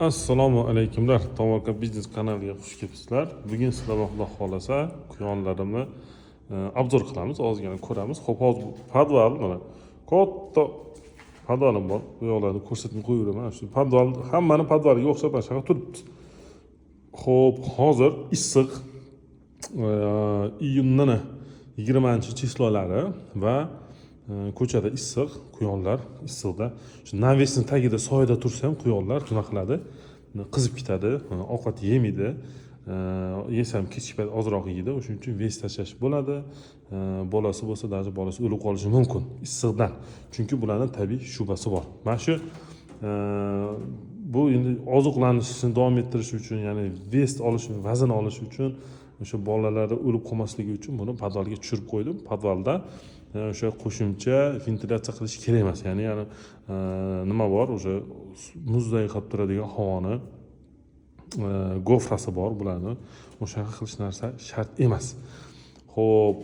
Assalomu alaykumlar. Tomoka biznes kanaliga xush kelibsizlar. Bugun sizlarga Xudo xolasa quyonlarimni obzor qilamiz, ozgina ko'ramiz. Xo'p, hozir podval mana katta podvalim bor. Bu yoqlarni ko'rsatib qo'yaveraman. Shu podval hammani podvaliga o'xshab mana shunaqa turibdi. Xo'p, hozir issiq iyunning 20-chislolari va ko'chada issiq, quyonlar issiqda shu navesning tagida soyada tursa ham quyonlar nima qiladi? Qizib ketadi, ovqat yemaydi. Yesam kechki payt ozroq yeydi. O'shuning uchun ves tashlash bo'ladi. Bolasi bo'lsa, даже bolasi o'lib qolishi mumkin issiqdan. Chunki bularning tabiiy shubasi bor. Mana shu bu endi oziqlanishni davom ettirish uchun, ya'ni ves olish, vazn olish uchun, o'sha bolalarni o'lib qolmasligi uchun buni podvalga tushirib qo'ydim. Podvalda o'sha qo'shimcha ventilyatsiya qilish kerak emas. Ya'ni nima bor? O'sha muzday qilib turadigan havoni gofrasi bor bularni. O'shanaqa qilish narsa shart emas. Xo'p,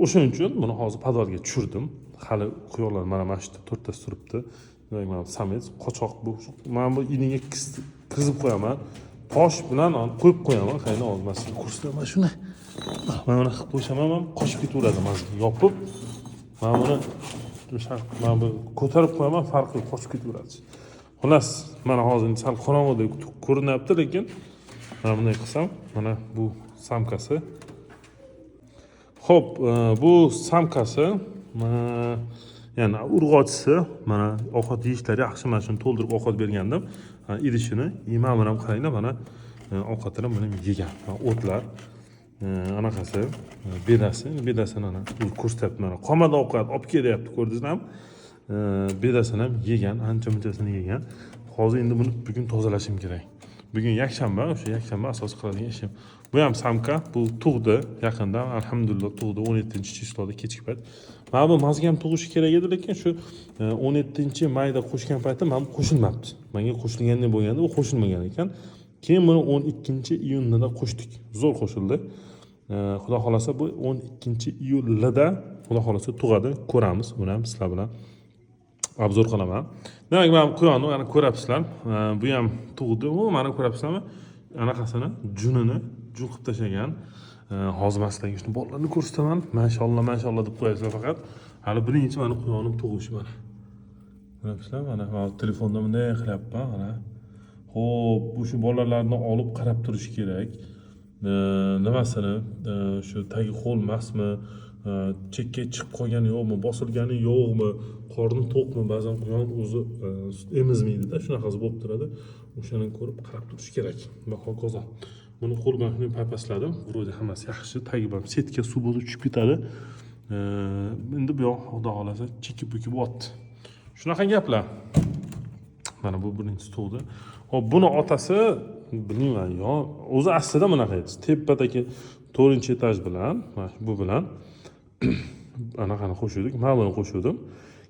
o'shuning uchun buni hozir podvalga tushirdim. Hali quyonlar mana shu yerda to'rttasi turibdi. Mana samets, qochoq bu. Men bu iniga kizib qo'yaman. Tosh bilan qo'yib qo'yaman. Qayni olmasin. Ko'rsataman shuni. Mana buni qilib qo'ysam ham qochib ketaveradi mazga yopib. Mana bu ko'tarib qo'yaman, farqi qochib ketaveradi. Xullas, mana hozir sal qorong'udek ko'rinyapti, lekin mana bunday qilsam, mana bu samkasi. Xo'p, bu samkasi ya'ni urg'ochisi, mana ovqat yeyishlari yaxshi, mana shuni to'ldirib ovqat bergandim. Idishini yema bilan qaranglar, mana ovqatini buni yegan. O'tlar anaqasi, bedasini ana ko'rsatyapti, mana qomada ovqat olib kelyapti, ko'rdingizmi? Bedasini ham yegan, ancha-munchasini yegan. Hozir endi buni bugun tozalashim kerak. Bugun yakshanba, o'sha yakshanba asos qiladigan ishim. Bu ham samka, bu tug'di yaqinda, alhamdulillah tug'di 17-chisloda kechki payt. Mana bu mazga ham tug'ishi kerak edi, lekin shu 17-mayda qo'shgan paytda men qo'shilmabdi. Menga qo'shilgandek bo'lganda, u qo'shilmagan ekan. Keyin buni 12-iyunda qo'shdik. Zo'r qo'shildi. Xudo xolasa bu 12-iyulda xudo xolasa tug'adi, ko'ramiz. Buni ham sizlar bilan obzor qilaman. Demak, men quyonni ana ko'rapsizlar. Bu ham tug'di. U mana ko'rapsizlarmi? Anaqasini, junini jun qilib tashlagan. Hozir maslaga shuni bolalarni ko'rsataman. Mashallah deb qo'yasizlar faqat. Hali birinchi meni quyonim tug'ishi mana. Ko'rapsizlar? Mana telefonda bunday qilyapman, mana. Xo'p, bu shu bolalarni olib qarab turish kerak. Nimasini, shu tagi ho'l emasmi, chekka chiqib qolgani yo'qmi, bosilgani yo'qmi, qorni to'qmi, ba'zan quyon o'zi emizmaydi-da, shunaqasi bo'lib turadi. O'shani ko'rib qarab turish kerak. Va hokazo. Buni qo'l bilan shunday paypasladim. Vro'da hammasi yaxshi, tagi bilan setka suv bo'lib tushib ketadi. Endi bu yoq xudo xolasa chekib-bukib o'tdi. Shunaqa gaplar. Mana bu birinchi tug'di. Hop, buni otasi bilmayman yo, o'zi aslida bunaqa edi. Tepadagi 4-etaj bilan, mana bu bilan anaqani qo'shdik. Men buni qo'shdim.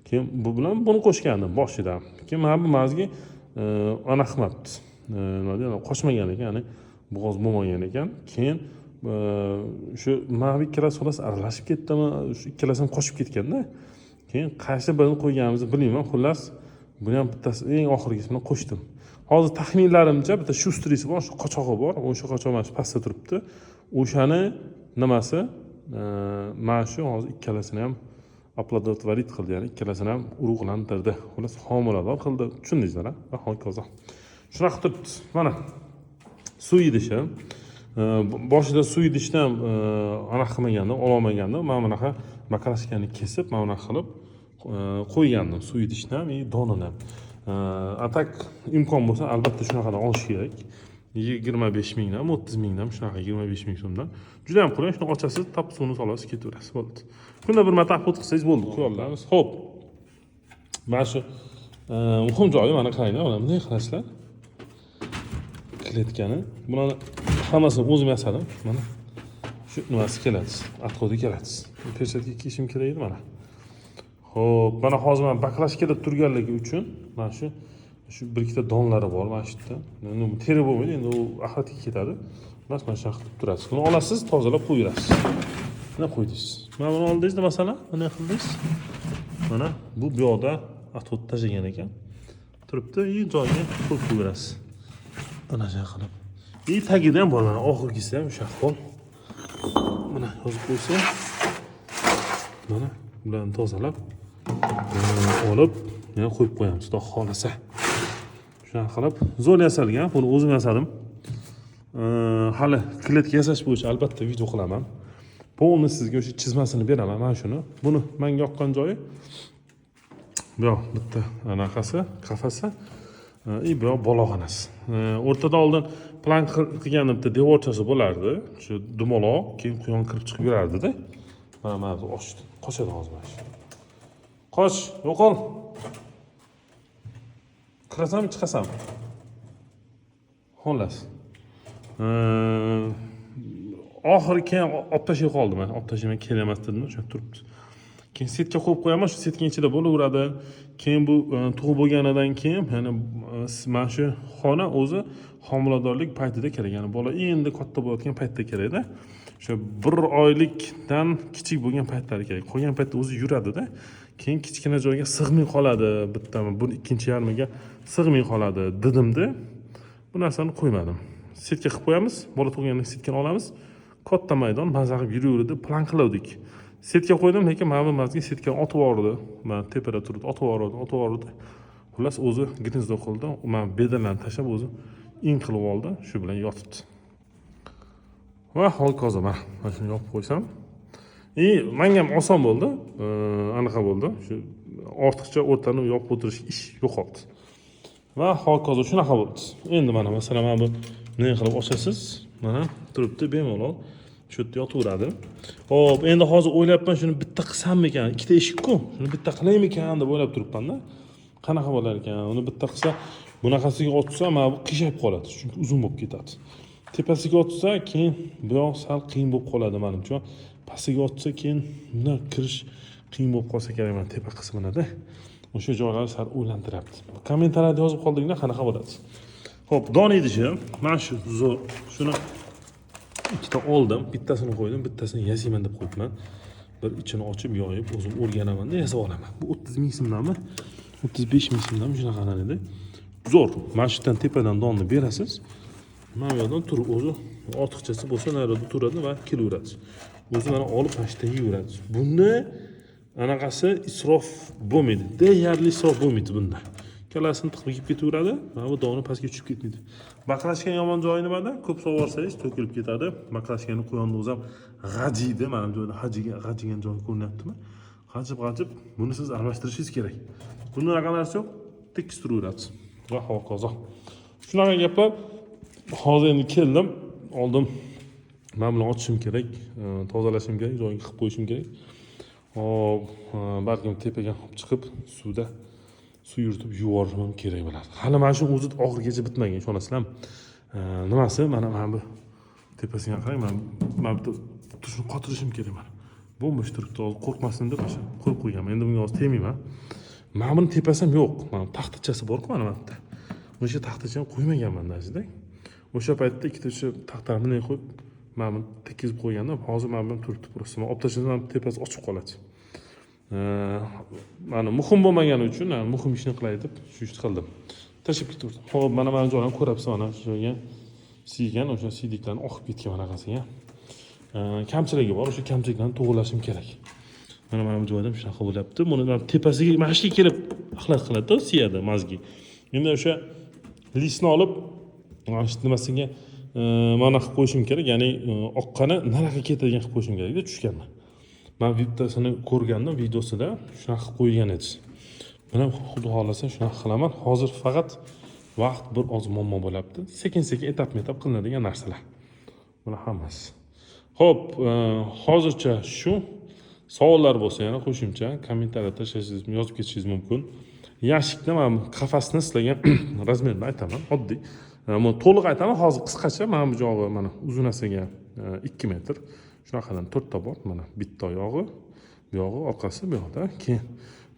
Keyin bu bilan buni qo'shgandim boshida. Keyin men bu mazga anaqa qilmabdi. Nima deydi? Qochmagan ekan, ya'ni bo'g'oz bo'lmagan ekan. Keyin shu men ikkalasi xolos aralashib ketdimi, shu ikkalasi ham qochib ketganda. Keyin qaysi birini qo'yganimizni bilmayman. Xullas, buni ham bittasi eng oxirgisi bilan qo'shdim. Hozir taxminlarimcha bitta shustrisi bor, shu qochog'i bor. O'sha qochoq mana shu pastda turibdi. O'shani nimasi? Mana shu hozir ikkalasini ham oplodotvorit qildi, ya'ni ikkalasini ham urug'lantirdi. Xullas, homilador qildi. Tushundingizlar-a? Va hokazo. Shunaqa turibdi. Mana suv idishi. Boshida suv idishni ham anaqa qilmaganda, ololmaganda, men bunaqa bakalashkani kesib, men bunaqa qilib qo'ygandim suv idishni ham, donini ham. Atak imkon bo'lsa albatta shunaqadan olish kerak. 25 mingdan, 30 mingdan, shunaqa 25 ming so'mdan. Juda ham qulay, shuni ochasiz, tap suvni solasiz, ketaverasiz, bo'ldi. Kunda bir marta ahvot qilsangiz bo'ldi, quyonlarimiz. Xo'p. Mana shu muhim joyi mana qaranglar, mana bunday qilasizlar. Kletkani. Bularni hammasini o'zim yasadim. Mana shu nimasi keladi, atqodi keladi. Persatga kiyishim kerak edi mana. Xo'p, mana hozir men baklashkada turganligi uchun mana shu bir ikkita donlari bor mana shu yerda. Endi bu teri bo'lmaydi, endi u axlatga ketadi. Mana shunaqa qilib turasiz. Buni olasiz, tozalab qo'yasiz. Mana qo'ydingiz. Mana buni oldingizda masalan, mana qildingiz. Mana bu yoqda atqod tashlagan ekan. Turibdi, joyiga qo'yib qo'yasiz. ana shunday qilib. Tagida ham bor mana oxirgisi ham o'sha ahvol. Mana yozib qo'ysa, mana bularni tozalab olib, yana qo'yib qo'yamiz, xudo xolasa. Shunday qilib zo'r yasalgan, buni o'zim yasadim. Hali kletka yasash bo'yicha albatta video qilaman. Polni sizga o'sha chizmasini beraman mana shuni. Buni menga yoqqan joyi bu yoq bitta anaqasi, qafasi, bu yoq boloxonasi. O'rtada oldin plan qilgan bitta devorchasi bo'lardi. Shu dumaloq, keyin quyon kirib chiqib yurardi-da. Mana bu ochdi. Qochadi hozir mana shu. Qoch, yo'qol. Kirasanmi, chiqasanmi? Xullas. Oxiri keyin olib tashlay qoldim. Olib tashlamay kelamas dedim, o'sha turibdi. Keyin setga qo'yib qo'yaman, shu setning ichida bo'laveradi. Keyin bu tug'ib bo'lganidan keyin, ya'ni mana shu xona o'zi homiladorlik paytida kerak. Ya'ni bola endi katta bo'layotgan paytda kerak-da. O'sha 1 oylikdan kichik bo'lgan paytlari kerak. Qolgan paytda o'zi yuradi-da. Keyin kichkina joyga sig'may qoladi, bittami, bu ikkinchi yarmiga sig'may qoladi dedim-da. Bu narsani qo'ymadim. Setga qilib qo'yamiz, bola tug'gandan setkani olamiz. Katta maydon mazza qilib yuraverdi, plan qildik. Setga qo'ydim, lekin mana bu mazga setkani otib yubordi. Mana tepada turibdi, otib yubordi. Xullas o'zi gnezdo qildi. Men bedalarni tashlab o'zi in qilib oldi, shu bilan yotibdi. Va hokazo mana shuni yopib qo'ysam, menga ham oson bo'ldi. Anaqa bo'ldi. Shu ortiqcha o'rtani yopib o'tirish ish yo'qoldi. Va hokazo shunaqa bo'ldi. Endi mana masalan mana bu nima qilib ochasiz? Mana turibdi, bemalol shu yerda yotaveradi. Xo'p, endi hozir o'ylayapman, shuni bitta qilsammikan? Ikkita eshik-ku. Shuni bitta qilaymikan deb o'ylab turibman-da. Qanaqa bo'lar ekan? Uni bitta qilsa, bunaqasiga otsa, mana bu qiyshab qoladi, chunki uzun bo'lib ketadi. Tepasiga otsa, keyin bu yoq sal qiyin bo'lib qoladi menimcha. Pastiga otsa, keyin bundan kirish qiyin bo'lib qolsa kerak mana tepa qismida. O'sha joylarni sal o'ylantiryapti. Kommentariyada yozib qoldinglar, qanaqa bo'ladi? Xo'p, don idishi mana shu zo'r. Shuni ikkita oldim, bittasini qo'ydim, bittasini yasayman deb qo'yibman. Bir ichini ochib, yoyib, o'zim o'rganaman-da, yasab olaman. Bu 30 ming so'mdanmi? 35 ming so'mdanmi shunaqa edi. Zo'r. Mana shu tepadan donni berasiz. Mana bu yerdan turib o'zi ortiqchasi bo'lsa, narada turadi va kelaveradi. O'zi mana olib pashta yeyveradi. Bunda anaqasi isrof bo'lmaydi. Deyarli isrof bo'lmaydi bunda. Kalasini tiqib ketaveradi, mana bu doni pastga tushib ketmaydi. Baqlashgan yomon joyi nimada? Ko'p sug'orsangiz to'kilib ketadi. Baqlashgani quyonni o'zi ham g'ajiydi. Mana bu joyda g'ajigan joy ko'rinyaptimi? G'ajib, buni siz almashtirishingiz kerak. Bunda unaqa narsa yo'q, tekis turaveradi. Va hokazo. Shunaqa gaplar. Hozir endi keldim, oldim. Men buni ochishim kerak, tozalashim kerak, joyiga qilib qo'yishim kerak. Hop, balkim tepaga olib chiqib, suvda suv yuritib yuborishim kerak bo'ladi. Hali mana shu o'zi oxirigacha bitmagan, ishonasizlarmi? Nimasi? Mana bu tepasiga qarang, men bitta tushni qotirishim kerak mana. Bo'mbosh turibdi, hozir qo'rqmasin deb o'sha qo'yib qo'yganman. Endi bunga hozir tegmayman. Mana buni tepasi ham yo'q. Mana taxtachasi bor-ku mana bu yerda. O'sha taxtachani qo'ymaganman dajida. O'sha paytda ikkita o'sha taxtani qo'yib, men buni tekizib qo'ygandim. Hozir men buni turibdi просто. Men olib tashlasam tepasi ochiq qoladi. Mana muhim bo'lmagani uchun, muhim ishni qilay deb shu ishni qildim. Tashib ketaverdim. Xo'p, mana joylarni ko'rapsiz, mana shu joyga siygan, o'sha siydiklarni oqib ketgan manaqasiga. Kamchiligi bor, o'sha kamchiliklarni to'g'rilashim kerak. Mana bu joyda shunaqa bo'lyapti. Buni tepasiga mashina kelib axlat qiladi-da, siyadi mazgi. Endi o'sha listni olib, mana shu nimasiga mana qilib qo'yishim kerak, ya'ni oqqani nariga ketadigan qilib qo'yishim kerak-da, tushganman. Men bittasini ko'rgandim videosida, shunaqa qilib qo'ygan edi. Mana xudo xolasa shunaqa qilaman. Hozir faqat vaqt bir oz muammo bo'lyapti. Sekin-sekin etap-etap qilinadigan narsalar. Buni hammasi. Xo'p, hozircha shu. Savollar bo'lsa yana qo'shimcha kommentariyada tashlashingiz, yozib ketishingiz mumkin. Yashikni men qafasini sizlarga razmerini aytaman, oddiy. Men to'liq aytaman, hozir qisqacha mana bu jog'i mana uzunasiga 2 metr. Shunaqadan 4 ta bor, mana bitta oyog'i, bu yog'i, orqasi bu yoqda. Keyin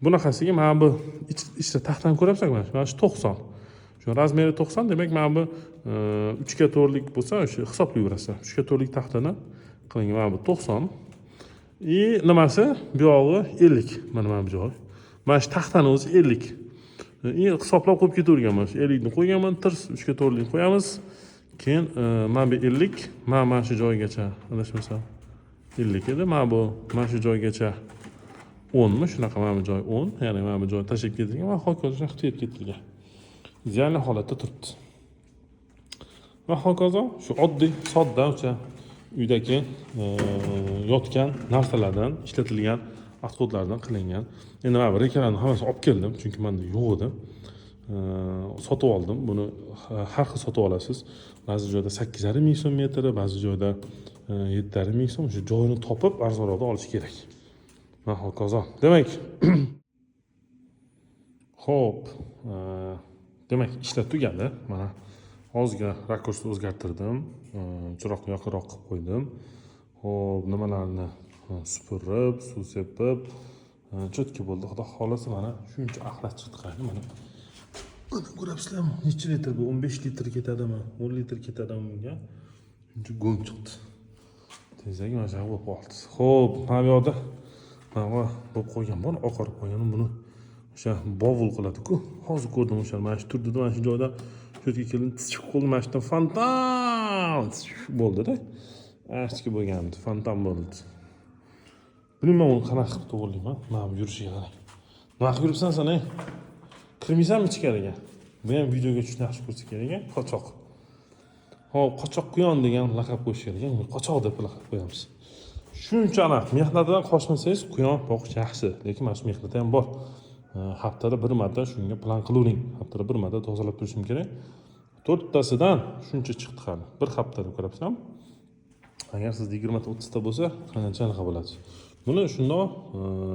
bunaqasiga mana bu ichida taxtani ko'ryapsizmi? Mana shu 90. Shu razmeri 90, demak mana bu 3 ga 4lik bo'lsa, o'sha hisoblayverasiz. 3 ga 4lik taxtani qiling, mana bu 90. Nimasi? Bu yog'i 50. Mana bu joy. Mana shu taxtani o'zi 50. Hisoblab qo'yib ketaverganman. 50 ni qo'yganman, tirs 3 ga 4 lik qo'yamiz. Keyin mana bu 50, mana shu joygacha, adashmasam 50 edi. Mana shu joygacha 10 mi? Shunaqa mana bu joy 10, ya'ni mana bu joy tashib ketilgan va hokazo shunaqa qilib ketilgan. Ideal holatda turibdi. Va hokazo shu oddiy, sodda o'sha uydagi yotgan narsalardan ishlatilgan отходlardan qilingan. Endi mana bu rekalarni hammasini olib keldim, chunki menda yo'q edi. Sotib oldim. Buni har xil sotib olasiz. Ba'zi joyda 8,5 ming so'm metri, ba'zi joyda 7,5 ming so'm. Shu joyini topib arzonroqda olish kerak. Va hokazo. Demak, xo'p, demak ishlar tugadi. Mana ozgina rakursni o'zgartirdim. Chiroqni yoqroq qilib qo'ydim. Xo'p, nimalarni supurib, suv sepib, cho'tki bo'ldi. Xudo xolasa mana shuncha axlat chiqdi qarang mana. Mana ko'rasizlarmi? Necha litr bu? 15 litr ketadimi? 10 litr ketadimi bunga? Shuncha go'ng chiqdi. Tezagi mana shu bo'lib qoldi. Xo'p, mana bu yoqda mana bo'lib qo'ygan bor, oqarib qo'ygan buni o'sha bovul qiladi-ku. Hozir ko'rdim o'sha mana shu turdida mana shu joyda cho'tki kelib tichib qoldi, mana shu fontan bo'ldi-da. Ashki bo'lgandi, fontan bo'ldi. Bilmayman uni qanaqa qilib to'g'rilayman. Mana bu yurishiga qarang. Nima qilib yuribsan sen, ey? Kirmaysanmi ichkariga? Bu ham videoga tushni yaxshi ko'rsa kerak, qochoq. Hop, qochoq quyon degan laqab qo'yish kerak. Qochoq deb laqab qo'yamiz. Shunchalik mehnatidan qochmasangiz, quyon boqish yaxshi, lekin mana shu mehnati ham bor. Haftada bir marta shunga plan qilavering. Haftada bir marta tozalab turishim kerak. 4 tasidan shuncha chiqdi hali. Bir haftada ko'rabsan. Agar sizda 20 ta 30 ta bo'lsa, qancha bo'ladi. Buni shundoq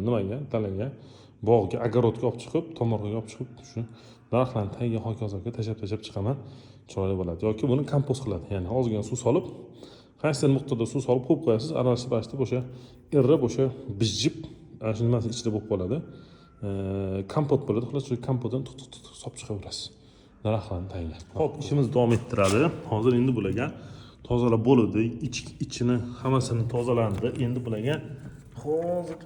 nimaga, dalaga, bog'ga, огородga olib chiqib, tomorqaga olib chiqib, shu daraxtlarning tagiga hokazoga tashab chiqaman. Chiroyli bo'ladi. Yoki buni kompost qiladi. Ya'ni ozgina suv solib, qaysi miqdorda suv solib qo'yib qo'yasiz, aralashtirib o'sha irrib, o'sha bijjib, ana shu nimasi ichida bo'lib qoladi. Kompot bo'ladi. Xullas, shu kompotdan tuq solib chiqaverasiz. Daraxtlarning tagiga. Xo'p, ishimiz davom ettiradi. Hozir endi bularga tozalab bo'ldi. Ichini hammasini tozalandi. Endi bularga hozir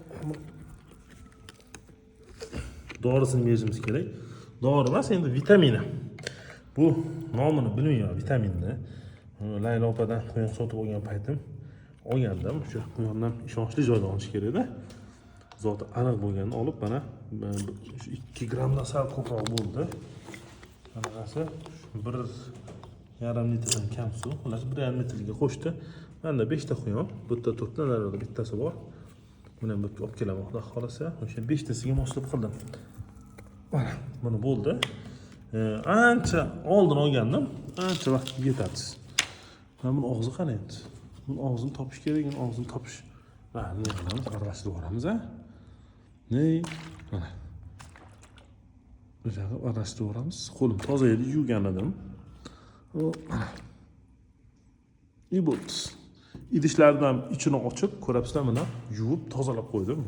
dorisini berishimiz kerak. Dori emas, endi vitamini. Bu nomini bilmayman, vitaminni. Layla opadan quyon sotib olgan paytim olgandim. O'sha quyondan ishonchli joydan olish kerak-da. Zoti aniq bo'lganini olib, mana 2 grammdan sal ko'proq bo'ldi. Qanaqasi 1,5 litrdan kam suv, xullas 1,5 litrga qo'shdi. Menda 5 ta quyon, bu yerda 4 ta, narada bittasi bor. Buni ham bu yerga olib kelaman, xudo xolasa. O'sha 5 tasiga moslab qildim. Mana, buni bo'ldi. Ancha oldin olgandim, ancha vaqt yetadi. Mana buni og'zi qani endi? Buni og'zini topish kerak, buni og'zini topish. Mana nima qilamiz? Aralashtirib yuboramiz, a? Mana. O'sha qilib aralashtirib yuboramiz. Qo'lim toza edi, yuvgan edim. bo'ldi. Idishlardan ichini ochib, ko'rabsizlar, mana yuvib, tozalab qo'ydim.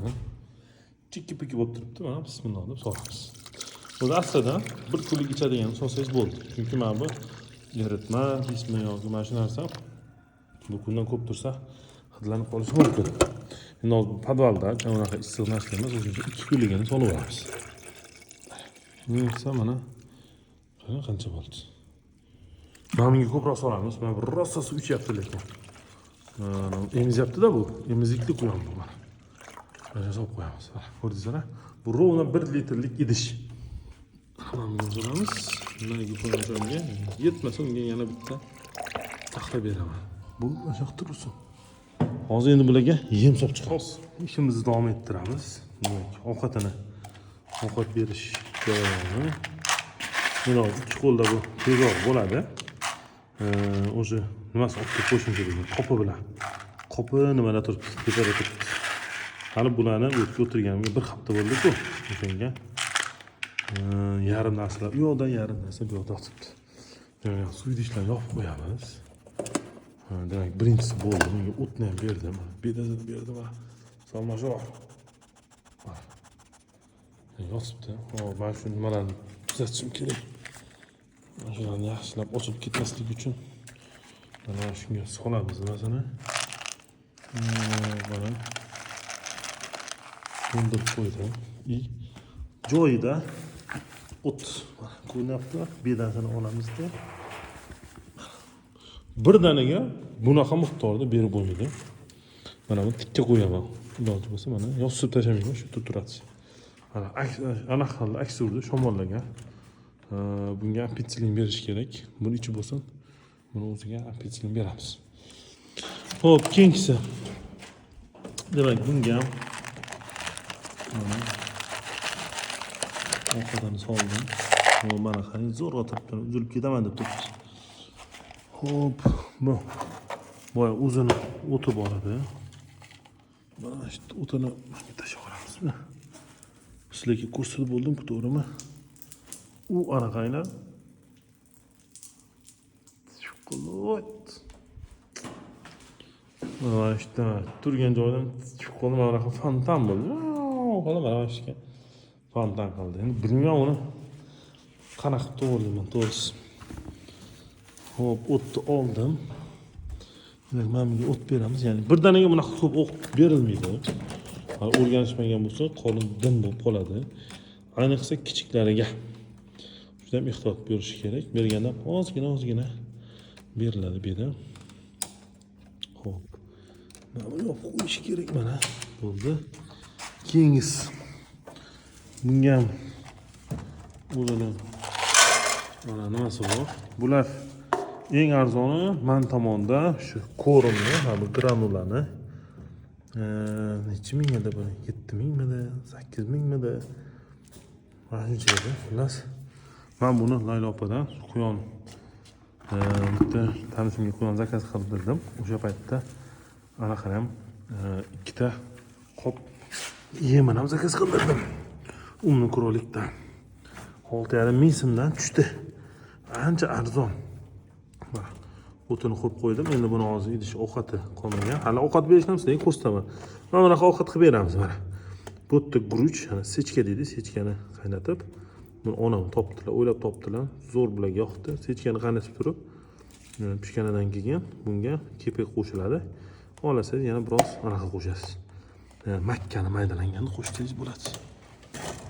Chikki-pikki bo'lib turibdi. Mana bismillah deb solamiz. O'zi aslida bir kunlik ichadigan solsangiz bo'ldi. Chunki mana bu eritma, bismi yoki mana shu narsa bu kundan ko'p tursa hidlanib qolishi mumkin. Endi podvalda unaqa issiq narsa emas, o'sha 2 kunligini solib olamiz. Nesa mana qancha bo'ldi? Mana bunga ko'proq solamiz. Mana bir rosa suv ichyapti lekin. Emizyapti-da bu. Emizikli quyon bu mana. Mana solib qo'yamiz. Ko'rdingizlar? Bu rovna 1 litrlik idish. Mana solamiz. Bunga qo'yamizga yetmasa unga yana bitta taxta beraman. Bu o'sha tursin. Hozir endi bularga yem solib chiqamiz. Ishimizni davom ettiramiz. Demak, ovqat berish jarayoni. Mana 2 qo'lda bu tezroq bo'ladi. O'sha nimasi olib qo'yishim kerak. Qopi bilan. Qopi nimada turibdi? Tepada turibdi. Hali bularni o'tirganimga bir hafta bo'ldi-ku. O'shanga yarim narsalar, u yoqdan yarim narsa bu yoqda turibdi. Demak, suv idishlarni yopib qo'yamiz. Demak, birinchisi bo'ldi. Bunga o'tni ham berdim. Bedazini berdim. Salmashor. Yotibdi. Hop, men shu nimalarni tuzatishim kerak. Mana shularni yaxshilab ochib ketmasligi uchun mana shunga solamiz nimasini. Mana to'ldirib qo'ydim. Joyida o't ko'ryapti. Bedasini olamizda. Bir danaga bunaqa miqdorda berib bo'lmaydi. Mana buni tikka qo'yaman. Iloji bo'lsa mana yosib tashlamayman, shu yerda turadi. Ana xil aks urdi shamollarga. Bunga apitsilin berish kerak. Buni ichi bo'lsin. Buni o'ziga apitsilin beramiz. Xo'p, keyingisi. Demak, bunga ham ovqatini soldim. Mana qarang, zo'rg'a turibdi. Uzilib ketaman deb turibdi. Xo'p, bu boya o'zini o'ti bor edi. Mana shu o'tini tashlab yuboramiz. Sizlarga ko'rsatib bo'ldim-ku, to'g'rimi? U anaqaylar. Shokolad. Mana işte turgan joydan chiqib qoldi, mana bunaqa fontan bo'ldi. Qoldi mana shuga. Fontan qildi. Endi bilmayman uni qanaqa to'g'rilayman, to'g'risi. Xo'p, o'tni oldim. Demak, mana bunga o't beramiz. Ya'ni bir danaga bunaqa ko'p o'q berilmaydi. O'rganishmagan bo'lsa, qo'lin dim bo'lib qoladi. Ayniqsa kichiklariga. Juda ham ehtiyot berish kerak. Berganda ozgina beriladi bu yerda. Xo'p. Mana buni yopib qo'yish kerak mana. Bo'ldi. Keyingisi. Bunga ham o'zini mana nimasi bor? Bular eng arzoni men tomonda shu ko'rimni, bu granulani necha ming edi bu? 7 mingmidi, 8 mingmidi? Mana shuncha edi. Xullas, men buni Laylo opadan quyon bitta tanishimga quyon zakaz qilib berdim. O'sha paytda ana qaram ikkita qop yemini ham zakaz qilib berdim. Umni Kurolikdan 6,5 ming so'mdan tushdi. Ancha arzon. O'tini qo'yib qo'ydim. Endi buni hozir idish ovqati qolmagan. Hali ovqat berishni sizlarga ko'rsataman. Mana bunaqa ovqat qilib beramiz mana. Bu yerda guruch, sechka deydi, sechkani qaynatib, buni onam topdilar, o'ylab topdilar. Zo'r bilan yoqdi. Sechkani qaynatib turib, pishganidan keyin bunga kepak qo'shiladi. Olasangiz yana biroz anaqa qo'shasiz. Makkani maydalanganini qo'shsangiz bo'ladi.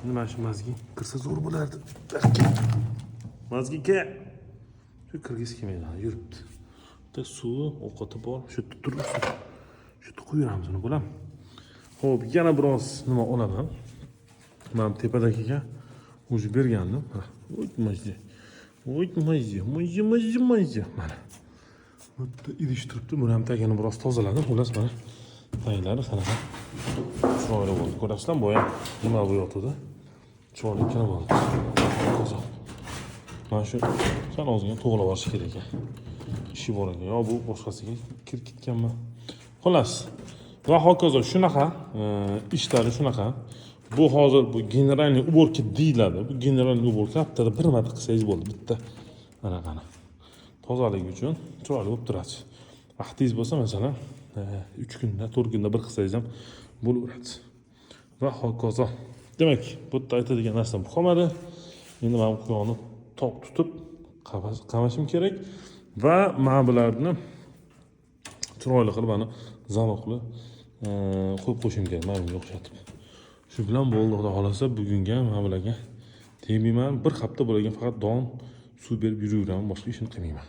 Endi mana shu mazgi kirsa zo'r bo'lardi. Mazgika. Shu kirgisi kelmaydi, yuribdi. Bitta suvi, ovqati bor. Shu yerda turibdi. Shu yerda qo'yamiz uni, bo'lam. Xo'p, yana biroz nima olaman. Men tepadagiga o'zi bergandim. Majji. Majji. Mana. Bu yerda idish turibdi. Buni ham tagini biroz tozaladim. Xullas mana taglari qanaqa chiroyli bo'ldi. Ko'rasizlar, boya nima bo'yotdi. Chiroyli ikkina bo'ldi. Qo'zoq. Mana shu sal ozgina to'g'rilab olish kerak ekan. Ishi bor ekan. Yo bu boshqasiga kirib ketganmi? Xullas. Va hokazo shunaqa, ishlari shunaqa. Bu hozir bu generalniy уборка deyiladi. Bu generalniy уборка haftada bir marta qilsangiz bo'ldi, bitta. Anaqani. Tozalik uchun chiroyli bo'lib turadi. Vaqtingiz bo'lsa, masalan, 3 kunda, 4 kunda bir qilsangiz ham bo'laveradi. Va hokazo. Demak, bu yerda aytadigan narsam qolmadi. Endi men quyonni toq tutib qamashim kerak va mana bularni chiroyli qilib mana zaloqli qo'yib qo'yishim kerak, mana bunga o'xshatib. Shu bilan bo'ldi, xudo xolasa bugunga mana bularga tegmayman. Bir hafta bo'lagan faqat don suv berib yuraveraman, boshqa ishni qilmayman.